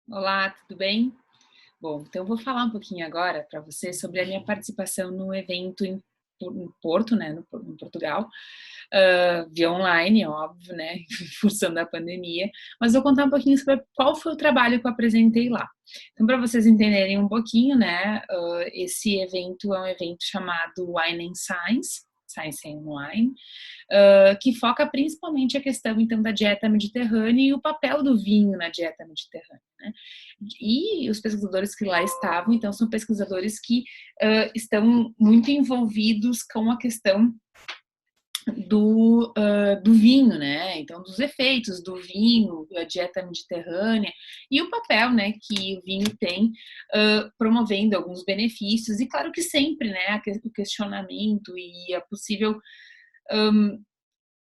Olá, tudo bem? Bom, então eu vou falar um pouquinho agora para você sobre a minha participação no evento em Porto, né, em Portugal, via online, óbvio, né, em função da pandemia, mas vou contar um pouquinho sobre qual foi o trabalho que eu apresentei lá. Então, para vocês entenderem um pouquinho, né, esse evento é um evento chamado Wine and Science, Science and Wine, que foca principalmente a questão então da dieta mediterrânea e o papel do vinho na dieta mediterrânea, né? E os pesquisadores que lá estavam, então, são pesquisadores que estão muito envolvidos com a questão do vinho, né? Então, dos efeitos do vinho, da dieta mediterrânea e o papel, né, que o vinho tem promovendo alguns benefícios e claro que sempre, né, o questionamento e a possível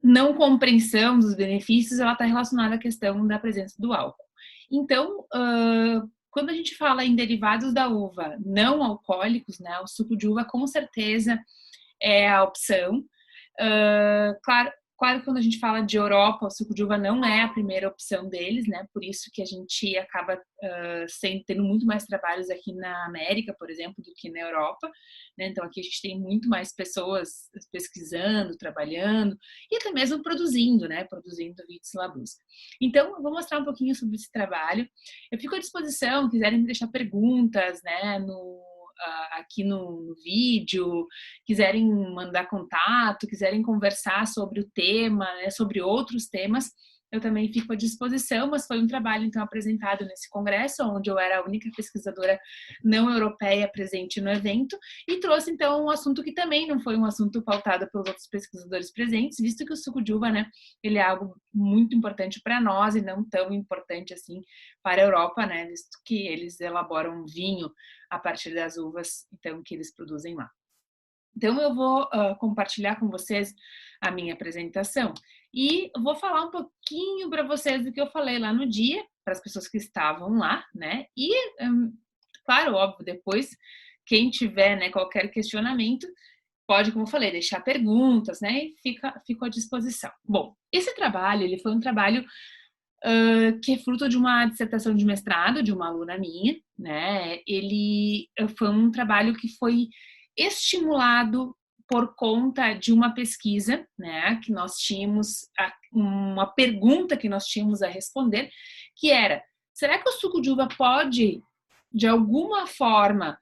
não compreensão dos benefícios, ela está relacionada à questão da presença do álcool. Então, quando a gente fala em derivados da uva não alcoólicos, né, o suco de uva com certeza é a opção. Claro que quando a gente fala de Europa, o suco de uva não é a primeira opção deles, né? Por isso que a gente acaba tendo muito mais trabalhos aqui na América, por exemplo, do que na Europa, né? Então aqui a gente tem muito mais pessoas pesquisando, trabalhando e até mesmo produzindo, né? Produzindo Vitis Labus. Então eu vou mostrar um pouquinho sobre esse trabalho. Eu fico à disposição, quiserem me deixar perguntas, né? Aqui no vídeo, quiserem mandar contato, quiserem conversar sobre o tema, né, sobre outros temas, eu também fico à disposição, mas foi um trabalho, então, apresentado nesse congresso, onde eu era a única pesquisadora não europeia presente no evento, e trouxe, então, um assunto que também não foi um assunto pautado pelos outros pesquisadores presentes, visto que o suco de uva, né, ele é algo muito importante para nós e não tão importante, assim, para a Europa, né, visto que eles elaboram vinho a partir das uvas, então, que eles produzem lá. Então, eu vou compartilhar com vocês a minha apresentação e vou falar um pouquinho para vocês do que eu falei lá no dia, para as pessoas que estavam lá, né? E, claro, óbvio, depois, quem tiver, né, qualquer questionamento, pode, como eu falei, deixar perguntas, né? E fico à disposição. Bom, esse trabalho, ele foi um trabalho que é fruto de uma dissertação de mestrado de uma aluna minha, né? Ele foi um trabalho que foi estimulado por conta de uma pesquisa, né? Que nós tínhamos uma pergunta que nós tínhamos a responder, que era: será que o suco de uva pode, de alguma forma,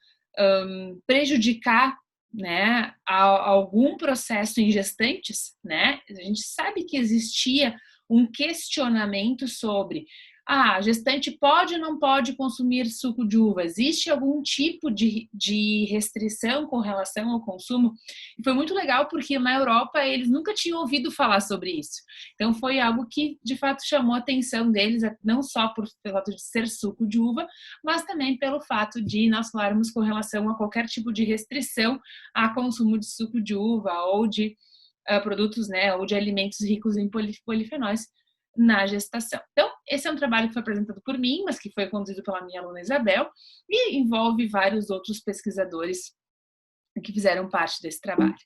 prejudicar, né, algum processo em gestantes, né? A gente sabe que existia um questionamento sobre a gestante pode ou não pode consumir suco de uva? Existe algum tipo de restrição com relação ao consumo? E foi muito legal porque na Europa eles nunca tinham ouvido falar sobre isso. Então foi algo que de fato chamou a atenção deles, não só pelo fato de ser suco de uva, mas também pelo fato de nós falarmos com relação a qualquer tipo de restrição a consumo de suco de uva ou de produtos, né, ou de alimentos ricos em polifenóis na gestação. Então, esse é um trabalho que foi apresentado por mim, mas que foi conduzido pela minha aluna Isabel, e envolve vários outros pesquisadores que fizeram parte desse trabalho.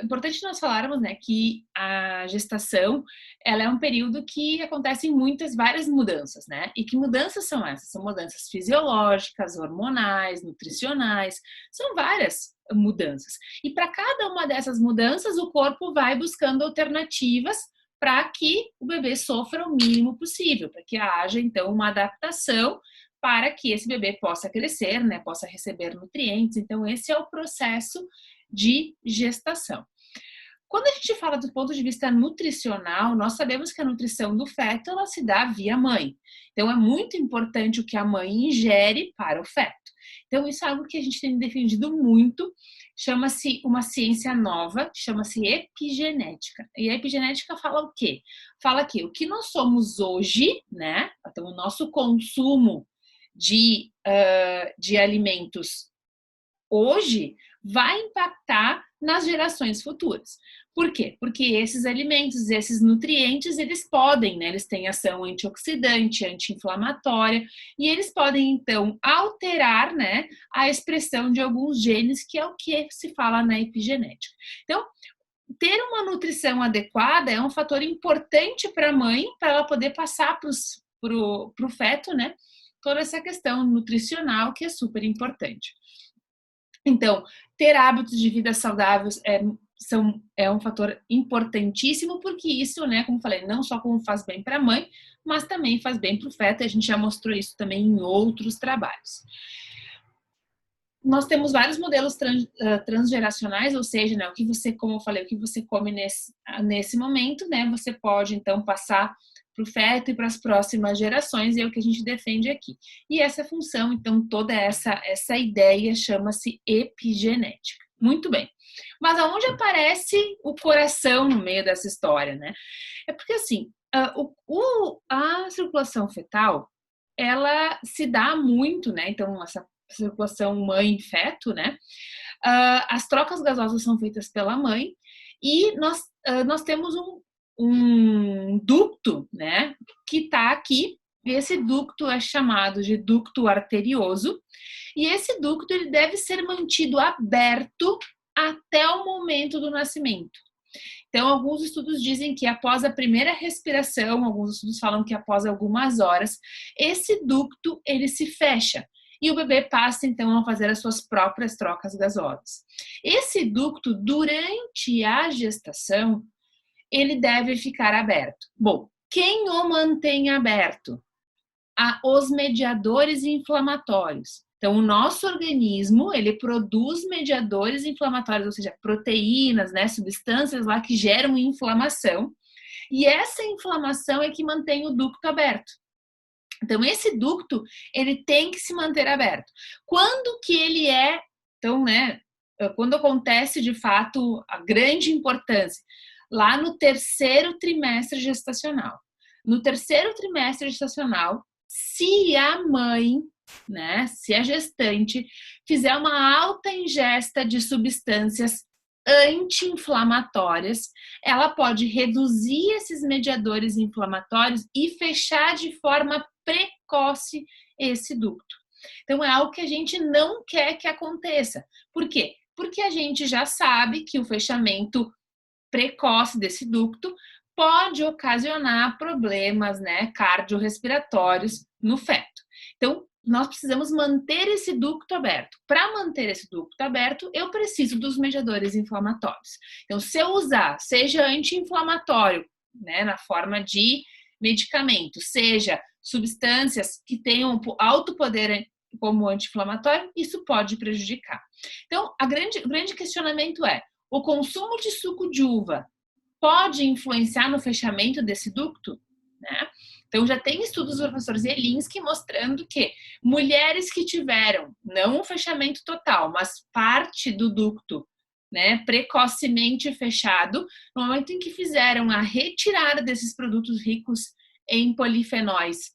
Importante nós falarmos, né, que a gestação, ela é um período que acontecem várias mudanças, né, e que mudanças são essas? São mudanças fisiológicas, hormonais, nutricionais, são várias mudanças. E para cada uma dessas mudanças, o corpo vai buscando alternativas para que o bebê sofra o mínimo possível, para que haja, então, uma adaptação para que esse bebê possa crescer, né, possa receber nutrientes. Então, esse é o processo de gestação. Quando a gente fala do ponto de vista nutricional, nós sabemos que a nutrição do feto ela se dá via mãe. Então é muito importante o que a mãe ingere para o feto. Então isso é algo que a gente tem defendido muito, chama-se uma ciência nova, chama-se epigenética. E a epigenética fala o quê? Fala que o que nós somos hoje, né? Então o nosso consumo de alimentos hoje vai impactar nas gerações futuras. Por quê? Porque esses alimentos, esses nutrientes, eles podem, né? Eles têm ação antioxidante, anti-inflamatória, e eles podem, então, alterar, né, a expressão de alguns genes, que é o que se fala na epigenética. Então, ter uma nutrição adequada é um fator importante para a mãe, para ela poder passar para pro feto, né? Toda essa questão nutricional que é super importante. Então, ter hábitos de vida saudáveis é um fator importantíssimo, porque isso, né, como falei, não só como faz bem para a mãe, mas também faz bem para o feto, e a gente já mostrou isso também em outros trabalhos. Nós temos vários modelos transgeracionais, ou seja, né, o que você, como eu falei, o que você come nesse momento, né, você pode então passar para o feto e para as próximas gerações, e é o que a gente defende aqui. E essa função, então, toda essa ideia chama-se epigenética. Muito bem. Mas aonde aparece o coração no meio dessa história, né? É porque, assim, a circulação fetal, ela se dá muito, né? Então, essa circulação mãe-feto, né? As trocas gasosas são feitas pela mãe e nós temos um ducto, né? Que está aqui. Esse ducto é chamado de ducto arterioso e esse ducto ele deve ser mantido aberto até o momento do nascimento. Então, alguns estudos dizem que após a primeira respiração, alguns estudos falam que após algumas horas, esse ducto ele se fecha e o bebê passa então a fazer as suas próprias trocas gasosas. Esse ducto, durante a gestação, ele deve ficar aberto. Bom, quem o mantém aberto? Os mediadores inflamatórios. Então, o nosso organismo, ele produz mediadores inflamatórios, ou seja, proteínas, né, substâncias lá que geram inflamação, e essa inflamação é que mantém o ducto aberto. Então, esse ducto, ele tem que se manter aberto. Quando que ele então, né, quando acontece de fato a grande importância? Lá no terceiro trimestre gestacional. No terceiro trimestre gestacional, se a mãe, né, se a gestante fizer uma alta ingesta de substâncias anti-inflamatórias, ela pode reduzir esses mediadores inflamatórios e fechar de forma precoce esse ducto. Então, é algo que a gente não quer que aconteça. Por quê? Porque a gente já sabe que o fechamento precoce desse ducto pode ocasionar problemas, né, cardiorrespiratórios no feto. Então, nós precisamos manter esse ducto aberto. Para manter esse ducto aberto, eu preciso dos mediadores inflamatórios. Então, se eu usar, seja anti-inflamatório, né, na forma de medicamento, seja substâncias que tenham alto poder como anti-inflamatório, isso pode prejudicar. Então, o grande questionamento é: o consumo de suco de uva pode influenciar no fechamento desse ducto? Né? Então, já tem estudos do professor Zielinski mostrando que mulheres que tiveram, não o fechamento total, mas parte do ducto, né, precocemente fechado, no momento em que fizeram a retirada desses produtos ricos em polifenóis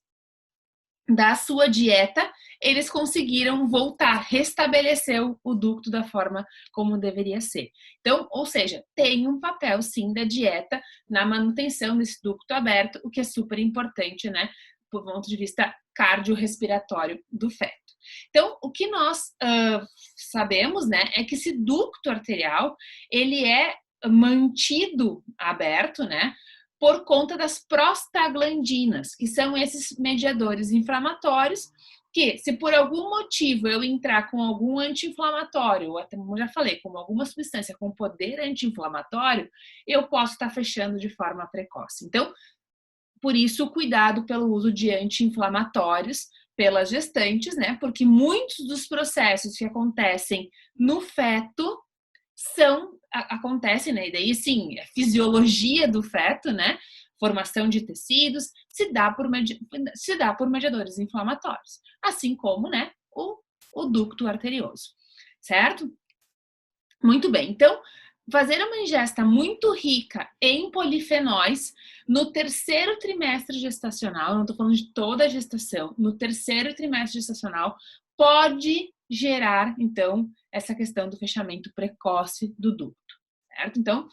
da sua dieta, eles conseguiram voltar, restabelecer o ducto da forma como deveria ser. Então, ou seja, tem um papel sim da dieta na manutenção desse ducto aberto, o que é super importante, né, por ponto de vista cardiorrespiratório do feto. Então, o que nós sabemos, né, é que esse ducto arterial, ele é mantido aberto, né, por conta das prostaglandinas, que são esses mediadores inflamatórios que, se por algum motivo eu entrar com algum anti-inflamatório, ou até, como eu já falei, com alguma substância com poder anti-inflamatório, eu posso estar fechando de forma precoce. Então, por isso, o cuidado pelo uso de anti-inflamatórios pelas gestantes, né? Porque muitos dos processos que acontecem no feto acontecem, né? E daí, sim, a fisiologia do feto, né? Formação de tecidos, se dá por mediadores inflamatórios, assim como, né, o ducto arterioso, certo? Muito bem, então, fazer uma ingesta muito rica em polifenóis no terceiro trimestre gestacional, não estou falando de toda a gestação, no terceiro trimestre gestacional, pode gerar, então, essa questão do fechamento precoce do ducto, certo? Então,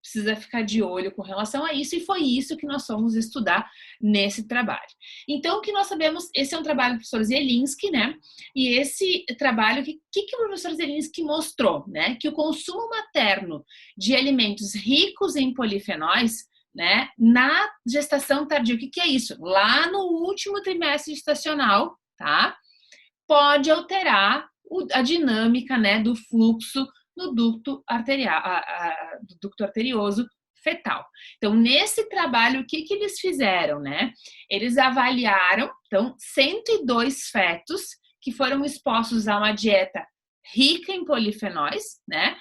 precisa ficar de olho com relação a isso, e foi isso que nós fomos estudar nesse trabalho. Então, o que nós sabemos, esse é um trabalho do professor Zielinski, né? E esse trabalho, o que o professor Zielinski mostrou, né? Que o consumo materno de alimentos ricos em polifenóis né, na gestação tardia. O que é isso? Lá no último trimestre gestacional, tá? Pode alterar a dinâmica, né, do fluxo no ducto arterial, do ducto arterioso fetal. Então, nesse trabalho, o que eles fizeram, né? Eles avaliaram, então, 102 fetos que foram expostos a uma dieta rica em polifenóis, né?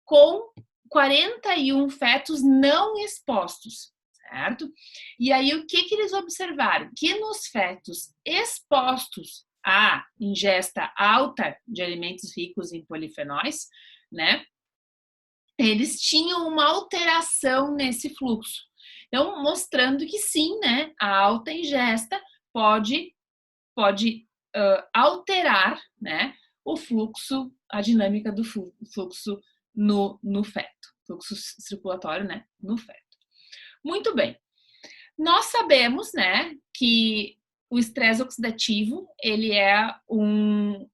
Com 41 fetos não expostos, certo? E aí, o que eles observaram? Que nos fetos expostos à ingesta alta de alimentos ricos em polifenóis, né? Eles tinham uma alteração nesse fluxo. Então, mostrando que sim, né? A alta ingesta pode alterar, né? O fluxo, a dinâmica do fluxo no feto, fluxo circulatório, né? No feto. Muito bem. Nós sabemos, né, que o estresse oxidativo, ele é um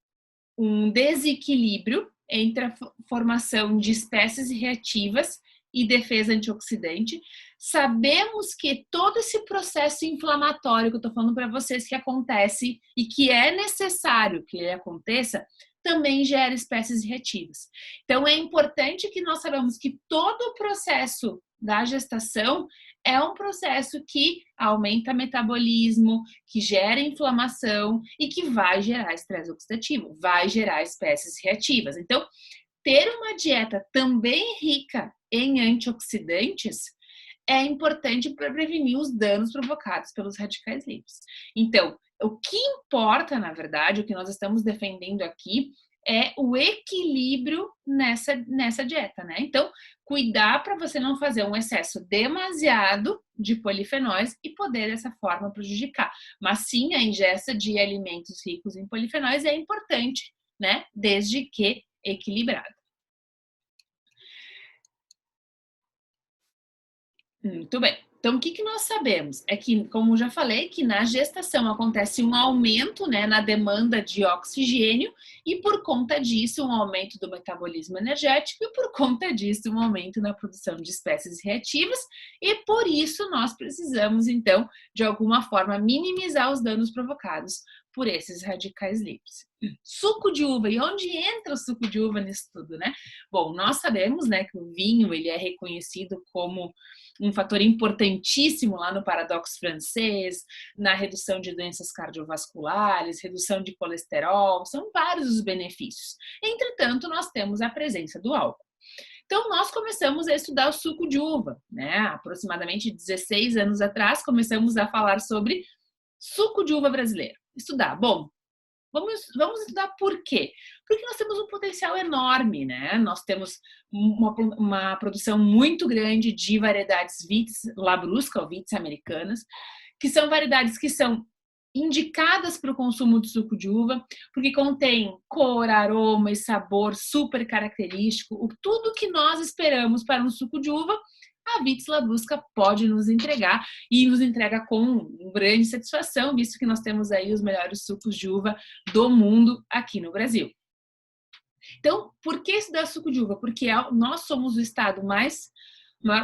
desequilíbrio entre a formação de espécies reativas e defesa antioxidante. Sabemos que todo esse processo inflamatório que eu estou falando para vocês que acontece e que é necessário que ele aconteça, também gera espécies reativas. Então, é importante que nós saibamos que todo o processo da gestação é um processo que aumenta metabolismo, que gera inflamação e que vai gerar estresse oxidativo, vai gerar espécies reativas. Então, ter uma dieta também rica em antioxidantes é importante para prevenir os danos provocados pelos radicais livres. Então, o que importa, na verdade, o que nós estamos defendendo aqui é o equilíbrio nessa dieta, né? Então, cuidar para você não fazer um excesso demasiado de polifenóis e poder dessa forma prejudicar. Mas sim, a ingesta de alimentos ricos em polifenóis é importante, né? Desde que equilibrada. Muito bem. Então, o que nós sabemos? É que, como já falei, que na gestação acontece um aumento, né, na demanda de oxigênio e, por conta disso, um aumento do metabolismo energético e, por conta disso, um aumento na produção de espécies reativas e, por isso, nós precisamos, então, de alguma forma, minimizar os danos provocados por esses radicais livres. Suco de uva. E onde entra o suco de uva nisso tudo, né? Bom, nós sabemos, né, que o vinho, ele é reconhecido como um fator importantíssimo lá no paradoxo francês, na redução de doenças cardiovasculares, redução de colesterol, são vários os benefícios. Entretanto, nós temos a presença do álcool. Então, nós começamos a estudar o suco de uva, né? Aproximadamente 16 anos atrás, começamos a falar sobre suco de uva brasileiro. Estudar. Bom, vamos estudar por quê? Porque nós temos um potencial enorme, né? Nós temos uma produção muito grande de variedades Vitis labrusca, ou Vitis americanas, que são variedades que são indicadas para o consumo de suco de uva, porque contém cor, aroma e sabor super característico, tudo que nós esperamos para um suco de uva, a Vitis labrusca pode nos entregar e nos entrega com grande satisfação, visto que nós temos aí os melhores sucos de uva do mundo aqui no Brasil. Então, por que estudar suco de uva? Porque nós somos o estado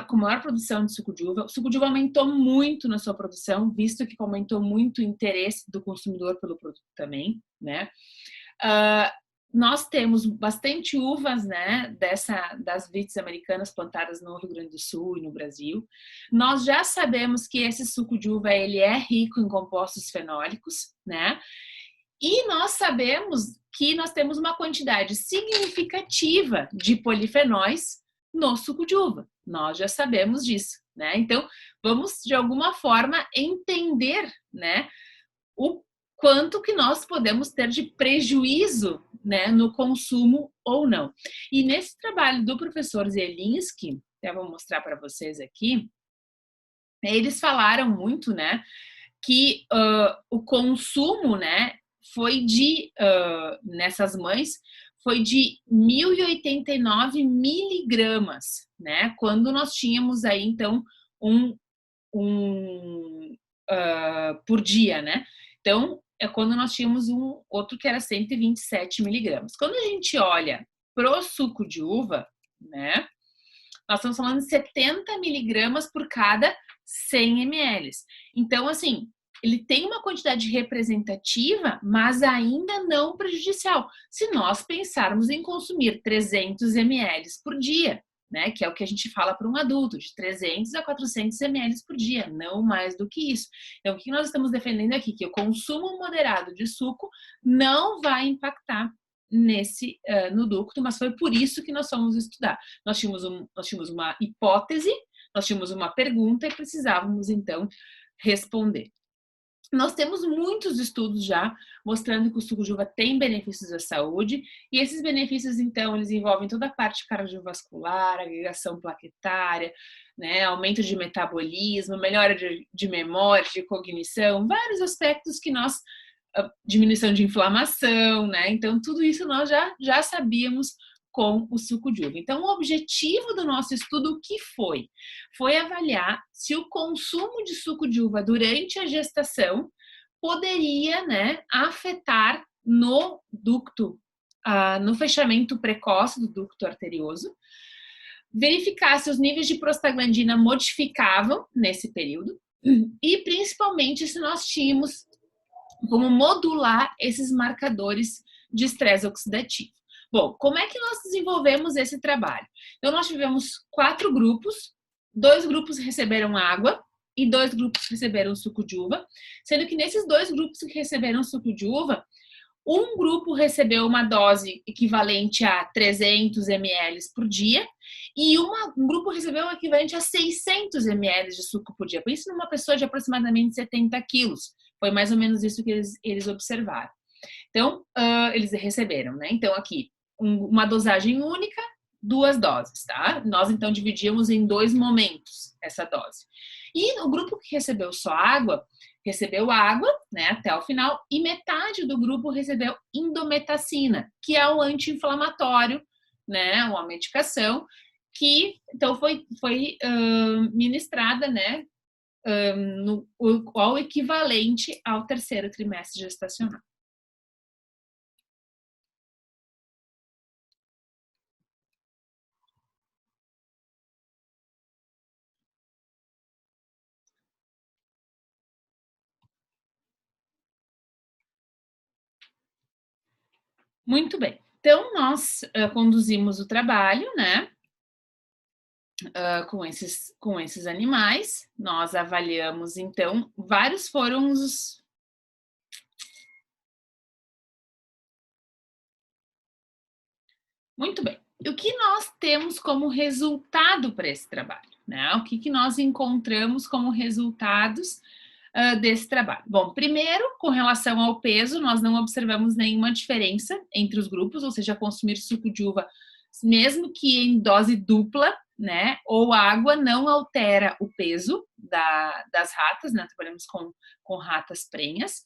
com maior produção de suco de uva. O suco de uva aumentou muito na sua produção, visto que aumentou muito o interesse do consumidor pelo produto também, né? Nós temos bastante uvas, né, das vites americanas plantadas no Rio Grande do Sul e no Brasil. Nós já sabemos que esse suco de uva ele é rico em compostos fenólicos, né? E nós sabemos que nós temos uma quantidade significativa de polifenóis no suco de uva. Nós já sabemos disso, né? Então, vamos de alguma forma entender, né, o quanto que nós podemos ter de prejuízo, né, no consumo ou não. E nesse trabalho do professor Zielinski, eu vou mostrar para vocês aqui, eles falaram muito, né, que o consumo, né, foi nessas mães, foi de 1.089 miligramas, né, quando nós tínhamos aí, então, por dia, né? Então, é quando nós tínhamos um outro que era 127 miligramas. Quando a gente olha pro suco de uva, né? nós estamos falando de 70 miligramas por cada 100 ml. Então, assim, ele tem uma quantidade representativa, mas ainda não prejudicial, se nós pensarmos em consumir 300 ml por dia, né? Que é o que a gente fala para um adulto, de 300 a 400 ml por dia, não mais do que isso. Então, o que nós estamos defendendo aqui? Que o consumo moderado de suco não vai impactar no ducto, mas foi por isso que nós fomos estudar. Nós tínhamos uma hipótese, nós tínhamos uma pergunta e precisávamos, então, responder. Nós temos muitos estudos já mostrando que o suco de uva tem benefícios à saúde, e esses benefícios, então, eles envolvem toda a parte cardiovascular, agregação plaquetária, né, aumento de metabolismo, melhora de memória, de cognição, vários aspectos que nós, diminuição de inflamação, né, então tudo isso nós já sabíamos com o suco de uva. Então, o objetivo do nosso estudo, o que foi? Foi avaliar se o consumo de suco de uva durante a gestação poderia, né, afetar no ducto, no fechamento precoce do ducto arterioso, verificar se os níveis de prostaglandina modificavam nesse período e, principalmente, se nós tínhamos como modular esses marcadores de estresse oxidativo. Bom, como é que nós desenvolvemos esse trabalho? Então, nós tivemos 4 grupos, 2 grupos receberam água e 2 grupos receberam suco de uva, sendo que nesses 2 grupos que receberam suco de uva, um grupo recebeu uma dose equivalente a 300 ml por dia e um grupo recebeu o equivalente a 600 ml de suco por dia. Por isso, numa pessoa de aproximadamente 70 quilos. Foi mais ou menos isso que eles observaram. Então, eles receberam, né? Então, aqui, uma dosagem única, 2 doses, tá? Nós, então, dividíamos em 2 momentos essa dose. E o grupo que recebeu só água, recebeu água, né, até o final, e metade do grupo recebeu indometacina, que é um anti-inflamatório, né, uma medicação que, então, foi ministrada, né, ao equivalente ao 3º trimestre gestacional. Muito bem. Então, nós conduzimos o trabalho, né, com esses animais. Nós avaliamos, então, vários foram os... Muito bem. O que nós temos como resultado para esse trabalho, né? O que nós encontramos como resultados desse trabalho? Bom, primeiro, com relação ao peso, nós não observamos nenhuma diferença entre os grupos, ou seja, consumir suco de uva, mesmo que em dose dupla, né, ou água, não altera o peso das ratas, né, trabalhamos com ratas prenhas.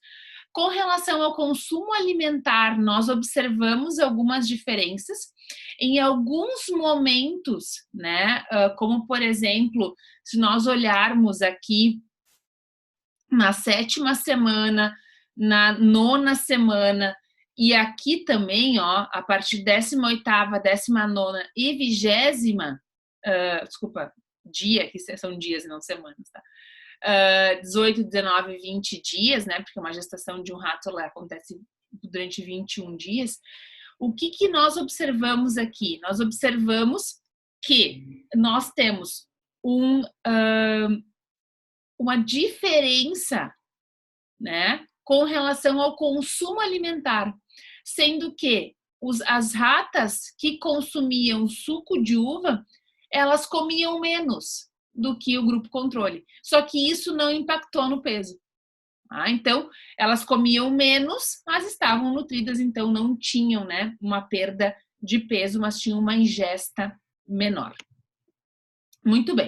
Com relação ao consumo alimentar, nós observamos algumas diferenças. Em alguns momentos, né, como por exemplo, se nós olharmos aqui na 7ª semana, na 9ª semana, e aqui também, ó, a partir 18ª, 19ª e 20ª, dia, que são dias, não semanas, tá? 18, 19, 20 dias, né? Porque uma gestação de um rato lá acontece durante 21 dias. O que nós observamos aqui? Nós observamos que nós temos uma diferença, né, com relação ao consumo alimentar, sendo que as ratas que consumiam suco de uva, elas comiam menos do que o grupo controle. Só que isso não impactou no peso. Então, elas comiam menos, mas estavam nutridas, então não tinham, né, uma perda de peso, mas tinham uma ingesta menor. Muito bem.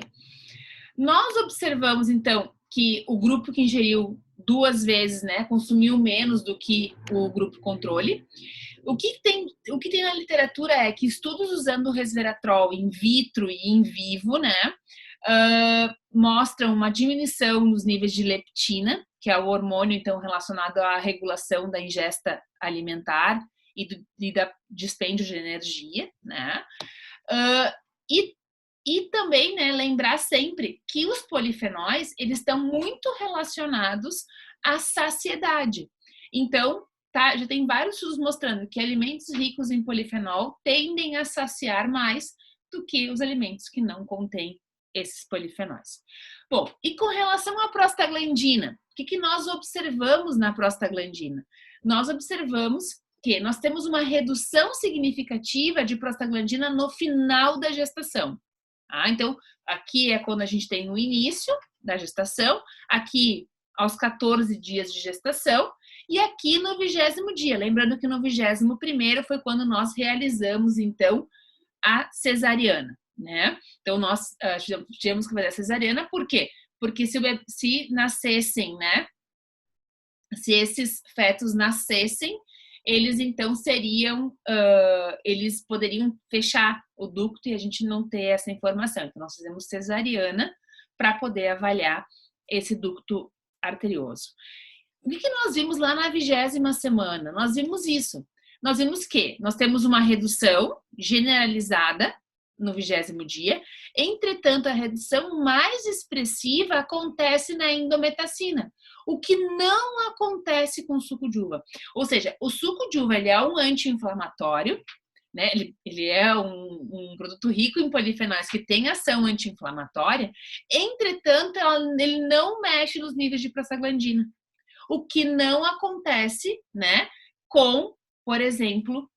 Nós observamos, então, que o grupo que ingeriu 2 vezes, né, consumiu menos do que o grupo controle. O que tem na literatura é que estudos usando o resveratrol in vitro e in vivo, né, mostram uma diminuição nos níveis de leptina, que é o hormônio, então, relacionado à regulação da ingesta alimentar e da dispêndio de energia, né, e E também, né, lembrar sempre que os polifenóis, eles estão muito relacionados à saciedade. Então, tá, já tem vários estudos mostrando que alimentos ricos em polifenol tendem a saciar mais do que os alimentos que não contêm esses polifenóis. Bom, e com relação à prostaglandina, o que nós observamos na prostaglandina? Nós observamos que nós temos uma redução significativa de prostaglandina no final da gestação. Então, aqui é quando a gente tem o início da gestação, aqui aos 14 dias de gestação e aqui no 20º dia. Lembrando que no 21º foi quando nós realizamos, então, a cesariana, né? Então, nós tivemos que fazer a cesariana, por quê? Porque se nascessem, né? Se esses fetos nascessem, eles então seriam, eles poderiam fechar o ducto e a gente não ter essa informação. Então, nós fizemos cesariana para poder avaliar esse ducto arterioso. O que nós vimos lá na 20ª semana? Nós vimos isso. Nós vimos que nós temos uma redução generalizada no 20º dia, entretanto, a redução mais expressiva acontece na endometacina, o que não acontece com o suco de uva. Ou seja, o suco de uva ele é um anti-inflamatório, né? Ele é um produto rico em polifenóis que tem ação anti-inflamatória, entretanto, ele não mexe nos níveis de prostaglandina, o que não acontece, né, com, por exemplo,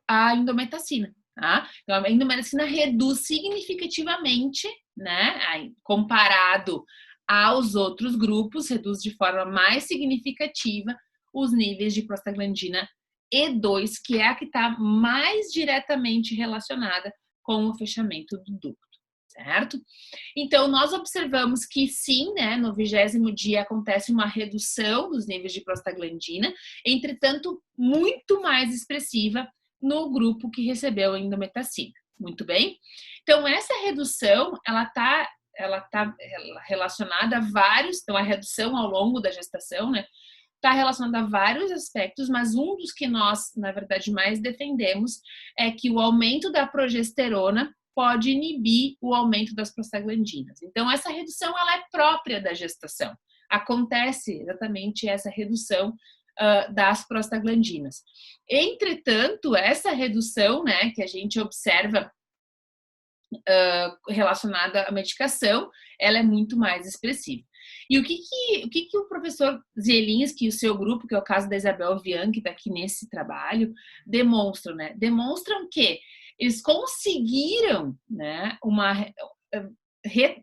a endometacina. Tá? Então, a endometacina reduz significativamente, né, comparado aos outros grupos, reduz de forma mais significativa os níveis de prostaglandina E2, que é a que está mais diretamente relacionada com o fechamento do ducto, certo? Então, nós observamos que sim, né, no 20º dia acontece uma redução dos níveis de prostaglandina, entretanto, muito mais expressiva no grupo que recebeu a endometacina. Muito bem? Então, essa redução, ela tá relacionada a vários, então a redução ao longo da gestação, né, está relacionada a vários aspectos, mas um dos que nós, na verdade, mais defendemos é que o aumento da progesterona pode inibir o aumento das prostaglandinas. Então, essa redução, ela é própria da gestação. Acontece exatamente essa redução das prostaglandinas. Entretanto, essa redução, né, que a gente observa relacionada à medicação, ela é muito mais expressiva. E o que o professor Zielinski e o seu grupo, que é o caso da Isabel Vian, que está aqui nesse trabalho, demonstram, né? Demonstram que eles conseguiram, né,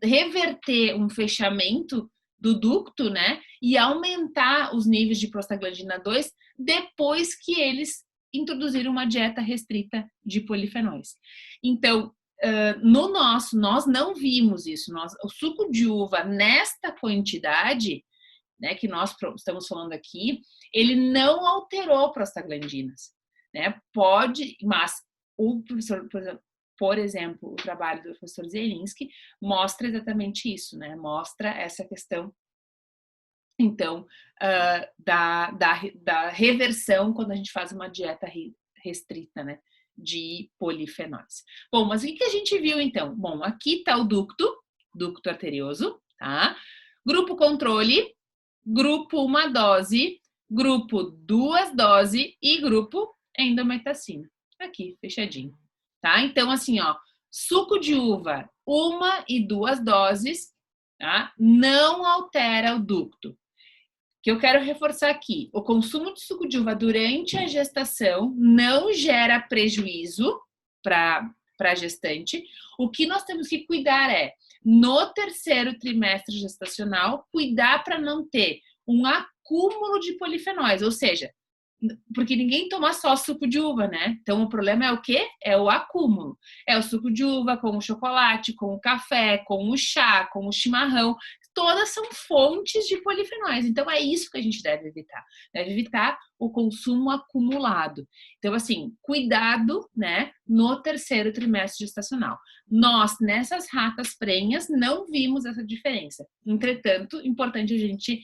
reverter um fechamento do ducto, né, e aumentar os níveis de prostaglandina 2 depois que eles introduziram uma dieta restrita de polifenóis. Então, nós não vimos isso. O suco de uva, nesta quantidade, né, que nós estamos falando aqui, ele não alterou prostaglandinas, né? Mas o professor, por exemplo, o trabalho do professor Zielinski mostra exatamente isso, né? Mostra essa questão, então, da reversão quando a gente faz uma dieta restrita, né, de polifenóis. Bom, mas o que a gente viu então? Bom, aqui está o ducto arterioso, tá? Grupo controle, grupo 1 dose, grupo 2 doses e grupo endometacina. Aqui, fechadinho, tá? Então, assim, ó, suco de uva, 1 e 2 doses, tá? Não altera o ducto. Que eu quero reforçar aqui, o consumo de suco de uva durante a gestação não gera prejuízo para a gestante. O que nós temos que cuidar é, no 3º trimestre gestacional, cuidar para não ter um acúmulo de polifenóis, ou seja, porque ninguém toma só suco de uva, né? Então, o problema é o quê? É o acúmulo. É o suco de uva com o chocolate, com o café, com o chá, com o chimarrão. Todas são fontes de polifenóis. Então, é isso que a gente deve evitar. Deve evitar o consumo acumulado. Então, assim, cuidado, né, no 3º trimestre gestacional. Nós, nessas ratas prenhas, não vimos essa diferença. Entretanto, importante a gente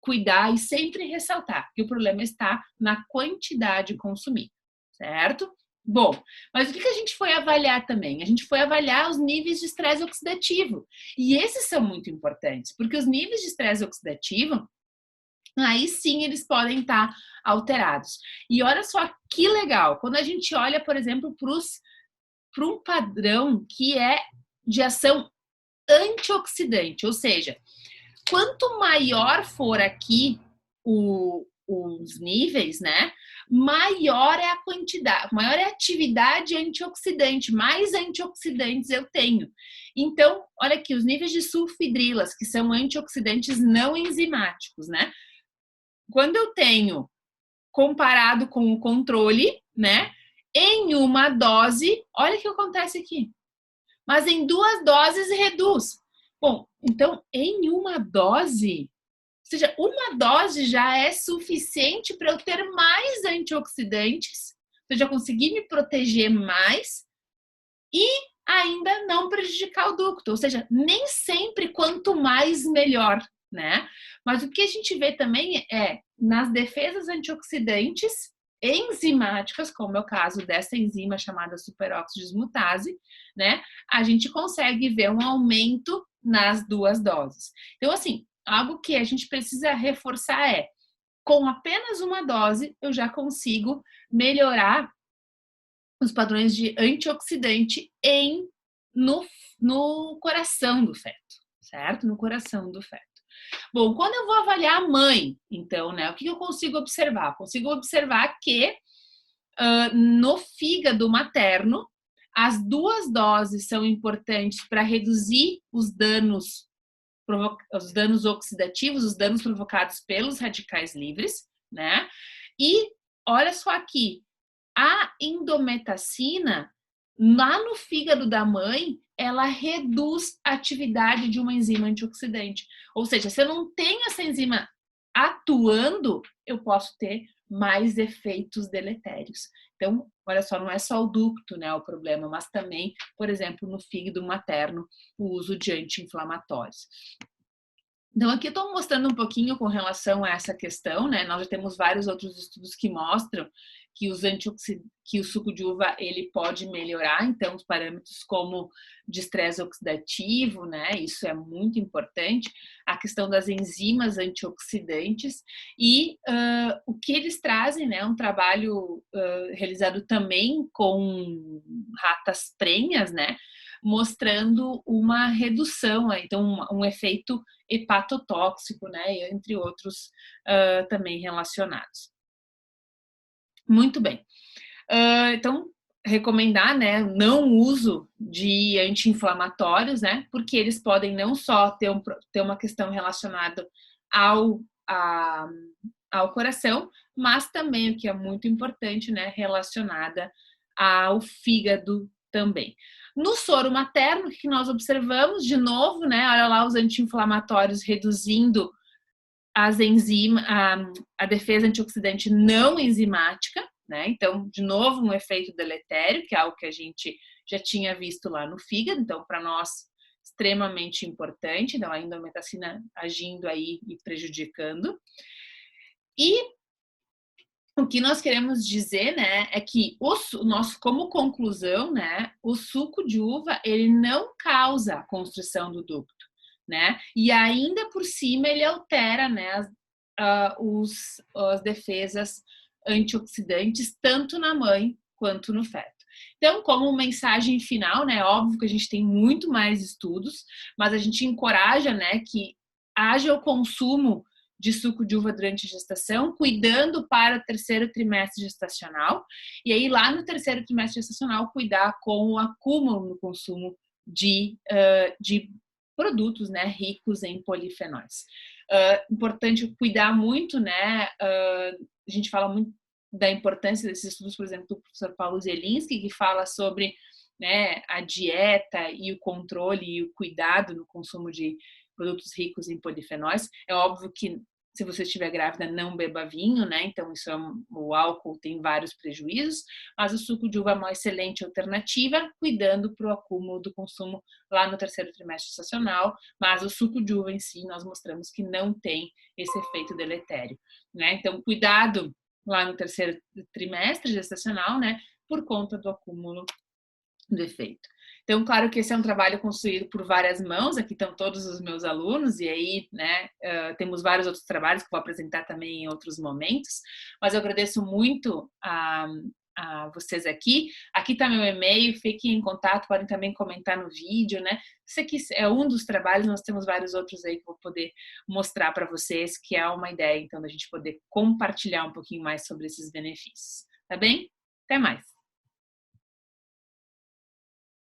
cuidar e sempre ressaltar que o problema está na quantidade consumida, certo? Bom, mas o que a gente foi avaliar também? A gente foi avaliar os níveis de estresse oxidativo. E esses são muito importantes, porque os níveis de estresse oxidativo, aí sim eles podem estar alterados. E olha só que legal, quando a gente olha, por exemplo, para um padrão que é de ação antioxidante, ou seja, quanto maior for aqui os níveis, né? Maior é a quantidade, maior é a atividade antioxidante, mais antioxidantes eu tenho. Então, olha aqui, os níveis de sulfidrilas, que são antioxidantes não enzimáticos, né? Quando eu tenho comparado com o controle, né? Em uma dose, olha o que acontece aqui. Mas em 2 doses reduz. Bom, então em uma dose, ou seja, uma dose já é suficiente para eu ter mais antioxidantes, eu já conseguir me proteger mais e ainda não prejudicar o ducto. Ou seja, nem sempre quanto mais melhor, né? Mas o que a gente vê também é nas defesas antioxidantes enzimáticas, como é o caso dessa enzima chamada superóxido dismutase, né? A gente consegue ver um aumento nas 2 doses. Então, assim, algo que a gente precisa reforçar é, com apenas uma dose, eu já consigo melhorar os padrões de antioxidante no coração do feto, certo? No coração do feto. Bom, quando eu vou avaliar a mãe, então, né, o que eu consigo observar? Consigo observar que no fígado materno, as 2 doses são importantes para reduzir os danos oxidativos, os danos provocados pelos radicais livres, né? E olha só aqui, a indometacina, lá no fígado da mãe, ela reduz a atividade de uma enzima antioxidante. Ou seja, se eu não tenho essa enzima atuando, eu posso ter mais efeitos deletérios. Então, olha só, não é só o ducto, né, o problema, mas também, por exemplo, no fígado materno, o uso de anti-inflamatórios. Então, aqui eu estou mostrando um pouquinho com relação a essa questão, né? Nós já temos vários outros estudos que mostram que que o suco de uva ele pode melhorar, então, os parâmetros como de estresse oxidativo, né? Isso é muito importante. A questão das enzimas antioxidantes e o que eles trazem, né? Um trabalho realizado também com ratas prenhas, né? Mostrando uma redução, então um efeito hepatotóxico, né, entre outros também relacionados. Muito bem. Então, recomendar, né, não uso de anti-inflamatórios, né, porque eles podem não só ter uma questão relacionada ao coração, mas também, o que é muito importante, né, relacionada ao fígado também. No soro materno, o que nós observamos, de novo, né, olha lá os anti-inflamatórios reduzindo as enzimas, a defesa antioxidante não enzimática, né? Então, de novo, um efeito deletério, que é algo que a gente já tinha visto lá no fígado, então, para nós, extremamente importante, então, a indometacina agindo aí e prejudicando. E o que nós queremos dizer, né, é que como conclusão, né, o suco de uva, ele não causa a construção do ducto, né, e ainda por cima ele altera, né, as defesas antioxidantes tanto na mãe quanto no feto. Então, como mensagem final, né, óbvio que a gente tem muito mais estudos, mas a gente encoraja, né, que haja o consumo de suco de uva durante a gestação, cuidando para o 3º trimestre gestacional, e aí lá no 3º trimestre gestacional cuidar com o acúmulo no consumo de produtos, né, ricos em polifenóis. Importante cuidar muito, né, a gente fala muito da importância desses estudos, por exemplo, do professor Paulo Zelinski, que fala sobre, né, a dieta e o controle e o cuidado no consumo de produtos ricos em polifenóis. É óbvio que se você estiver grávida, não beba vinho, né? Então, o álcool tem vários prejuízos, mas o suco de uva é uma excelente alternativa, cuidando para o acúmulo do consumo lá no 3º trimestre gestacional, mas o suco de uva em si, nós mostramos que não tem esse efeito deletério, né? Então, cuidado lá no 3º trimestre gestacional, né? por conta do acúmulo do efeito. Então, claro que esse é um trabalho construído por várias mãos, aqui estão todos os meus alunos, e aí, né, temos vários outros trabalhos que vou apresentar também em outros momentos, mas eu agradeço muito a vocês aqui. Aqui está meu e-mail, fiquem em contato, podem também comentar no vídeo, né? Isso aqui é um dos trabalhos, nós temos vários outros aí que eu vou poder mostrar para vocês, que é uma ideia, então, da gente poder compartilhar um pouquinho mais sobre esses benefícios. Tá bem? Até mais!